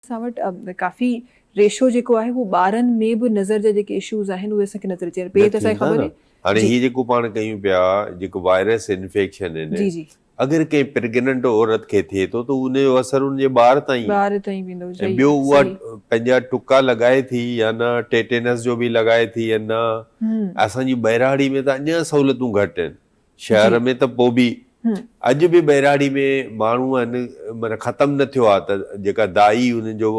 असां वटि काफ़ी रेशो जेको आहे उहो ॿारनि में बि नज़र जा जेके इशूज़ आहिनि उहे असांखे नज़र अची पहिरीं त असांखे ख़बर आहे। हाणे हीअ जेको पाण कयूं पिया जेको वायरस इन्फेक्शन आहिनि, जी जी अगरि कंहिं प्रेग्नेंट औरत खे थिए थो त उनजो असरु उनजे ॿार ताईं वेंदो। ऐं ॿियो उहा पंहिंजा टुका लॻाए थी या न टेटेनस जो बि लॻाए थी या न। असांजी बहिराड़ी में त अञा सहूलियतूं घटि आहिनि, शहर में त पोइ बि अॼु बि बहिराड़ी में माण्हू आहिनि माना ख़तमु न थियो आहे त जेका दाई उन्हनि जो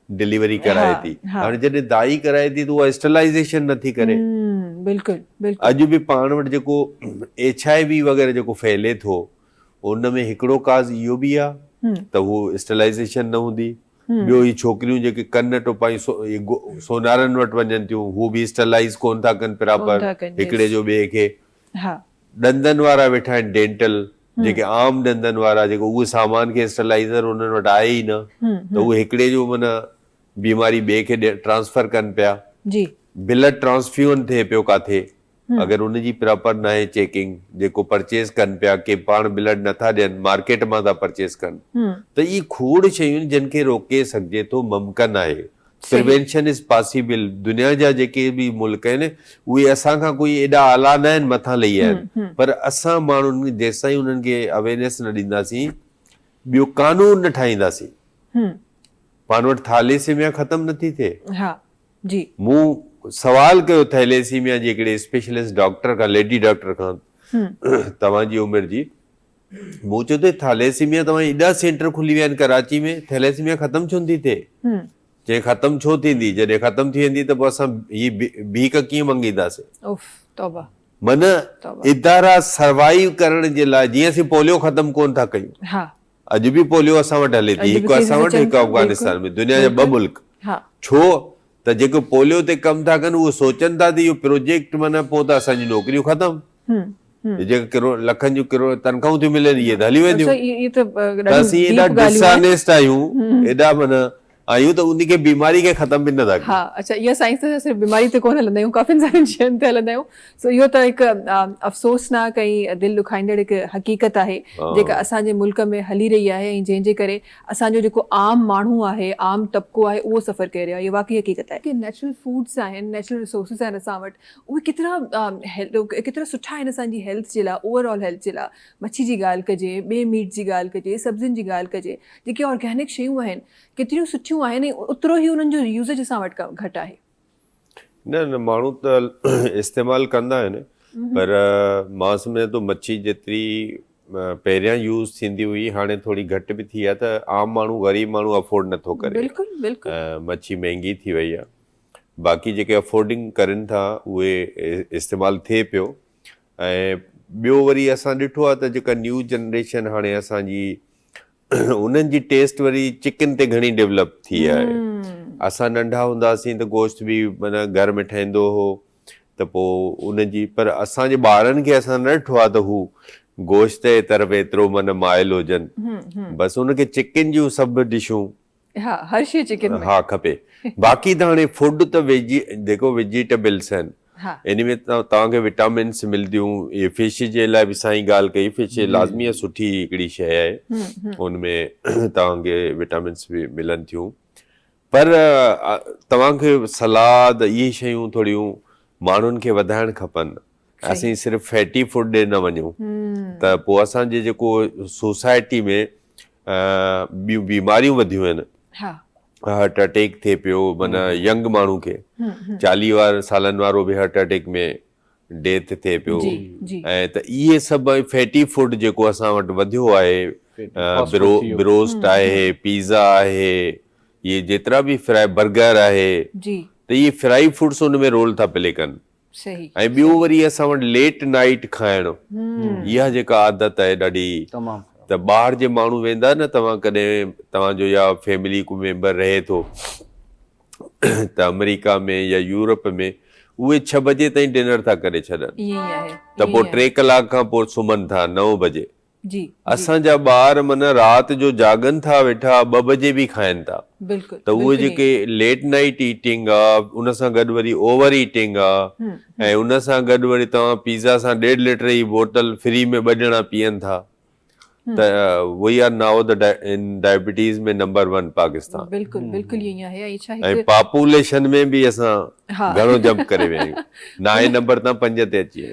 डिलीवरी कराए थी। हाणे जॾहिं दाई कराए थी त उहा स्टरलाइज़ेशन नथी करे। अॼु बि पाण वटि जेको HIV वग़ैरह जेको फैले थो उन में हिकिड़ो काज़ इहो बि आहे त उहो स्टरलाइज़ेशन न हूंदी। ॿियो ही छोकिरियूं जेके कन टोपाई सोनारनि वटि वञनि थियूं हू बि स्टरलाइज़ कोन था कनि प्रॉपर हिकिड़े जो ॿिए खे। ॾंदनि वारा वेठा आहिनि डेंटल जेके आम ॾंदनि वारा जेको उहे सामान खे स्टरलाइज़र उन्हनि वटि आहे ई न त उहे हिकिड़े जो माना बीमारी ॿिए खे ट्रांसफर कनि पिया। ब्लड ट्रांसफ्यूजन थिए पियो काथे अगरि उनजी प्रॉपर न आहे चेकिंग, जेको परचेस कनि पिया के पाण ब्लड नथा ॾियनि मार्केट मां था परचेस कनि त इहे खोड़ शयूं जिन खे रोके सघिजे थो मुमकिन आहे। Prevention is possible. दुनिया जा जेके बि मुल्क आहिनि उहे असां खां कोई एॾा आला न आहिनि, मथां लही आहिनि, पर असां माण्हुनि जेसिताईं उन्हनि खे अवेयरनेस न ॾींदासीं, ॿियो कानून न ठाहींदासीं, पाण वटि थैलेसीमिया ख़तमु नथी थिए। मूं सवाल कयो थैलेसीमिया जे हिकिड़े स्पेशलिस्ट डॉक्टर खां, लेडी डॉक्टर खां, तव्हांजी उमिरि जी, मूं चयो त थैलेसीमिया तव्हां एॾा सेंटर खुली विया आहिनि कराची में, थैलेसीमिया ख़तमु छो नथी थिए? चई ख़तमु छो थींदी, जॾहिं ख़तमु थी वेंदी त पोइ असां हीअ भीख कीअं मंगींदासीं? माना इदारा सर्वाइव करण जे लाइ, जीअं असीं पोलियो ख़तमु कोन था कयूं, अॼु बि पोलियो असां वटि हले थी, हिकु असां वटि हिकु अफगानिस्तान में, दुनिया जा ॿ मुल्क। छो त जेको पोलियो ते कमु था कनि उहो सोचनि था त इहो प्रोजेक्ट माना पोइ त असांजी नौकरियूं ख़तमु, जेके लखनि जूं किरोड़ तनख़ाहूं थियूं मिलनि इहे त हली वेंदियूं। त असीं एॾा डिसऑनेस्ट आहियूं, एॾा माना आहियूं त उनखे बीमारी खे ख़तमु बि नथा कयूं। अच्छा, इहा साइंस त सिर्फ़ु बीमारी ते कोन हलंदा आहियूं, काफ़ी सारियुनि शयुनि ते हलंदा आहियूं। सो इहो त हिकु अफ़सोसनाक ऐं दिलि ॾुखाईंदड़ हिकु हक़ीक़त आहे जेका असांजे मुल्क में हली रही आहे ऐं जंहिंजे करे असांजो जेको आम माण्हू आहे, आम तबिको आहे, उहो सफ़र करे रहियो आहे। इहा वाक़ई हक़ीक़त आहे कि नेचुरल फूड्स आहिनि, नेचुरल रिसोर्सिस आहिनि असां वटि, उहे केतिरा सुठा आहिनि असांजी हेल्थ जे लाइ, ओवरऑल हेल्थ जे लाइ। मच्छी जी ॻाल्हि कजे, ॿिए मीट जी ॻाल्हि कजे, सब्जियुनि जी ॻाल्हि कजे, जेके ऑर्गेनिक शयूं आहिनि केतिरियूं सुठियूं आहिनि, ओतिरो ई उन्हनि जो यूज़ेज असां वटि घटि आहे। न माण्हू त इस्तेमालु कंदा आहिनि, पर मां सम्झां थो मच्छी जेतिरी पहिरियां यूज़ थींदी हुई हाणे थोरी घटि बि थी आहे त आम माण्हू, ग़रीब माण्हू अफोर्ड नथो करे। मच्छी महांगी थी वई आहे। बाक़ी जेके अफोर्डिंग करनि था उहे इस्तेमालु थिए पियो। ऐं ॿियो वरी असां ॾिठो आहे त जेका न्यू जनरेशन हाणे असांजी, उन्हनि जी टेस्ट वरी चिकन ते घणी डेवलप थी आहे। असां नंढा हूंदासीं त गोश्त बि माना घर में ठहींदो हो त पोइ उनजी, पर असांजे ॿारनि खे असां न ॾिठो आहे त हू गोश्त जे तरफ़ एतिरो माना माइल हुजनि। बसि उनखे चिकन जूं सभु डिशूं खपे। बाक़ी त हाणे फूड त जेको वेजिटेबल्स आहिनि इन में तव्हांखे विटामिन्स मिलंदियूं। इहे फिश जे लाइ बि साईं ॻाल्हि कई, फिश लाज़मी आहे, सुठी हिकिड़ी शइ आहे, उनमें तव्हांखे विटामिन्स बि मिलनि थियूं। पर तव्हांखे सलाद इहे शयूं थोरियूं माण्हुनि खे वधाइणु खपनि। असीं सिर्फ़ु फैटी फूड ॾे न वञूं त पोइ असांजे जेको सोसाइटी में ॿियूं बीमारियूं वधियूं आहिनि, हार्ट अटैक थिए पियो, माना यंग माण्हू खे 40 सालनि वारो बि हार्ट अटैक में डेथ थिए पियो। ऐं त इहे सभु फैटी फूड जेको असां वटि वधियो आहे, ब्रोस्ट आहे, पिज़्ज़ा आहे, इहे जेतिरा बि फ्राई बर्गर आहे, त इहे फ्राई फूड्स उन में रोल था प्ले कनि। ऐं ॿियो वरी असां वटि लेट नाइट खाइणु, इहा जेका आदत आहे ॾाढी, त ॿाहिरि जे माण्हू वेंदा न, तव्हां कॾहिं तव्हांजो या फैमिली को मेंबर रहे थो त अमेरिका में या यूरोप में, उहे 6 बजे ताईं डिनर था करे छॾनि त पोइ 3 कलाक खां पोइ सुम्हनि था 9 बजे। असांजा ॿार माना राति जो जागनि था वेठा, 2 बजे बि खाइनि था। त उहे जेके लेट नाइट ईटिंग आहे, उन सां गॾु वरी ओवर ईटिंग आहे, ऐं उन सां गॾु वरी तव्हां पिज़्ज़ा सां 1.5 लीटर जी बोतल फ्री में 2 ॼणा पीअनि था। त we are now the in diabetes में नंबर 1 पाकिस्तान। बिल्कुल बिल्कुल ईअं ई आहे ऐं छा ऐं हिकु पॉपुलेशन में बि असां हा। घणो जंप करे विया आहियूं, 9 नंबर तां 5 ते अची विया आहियूं।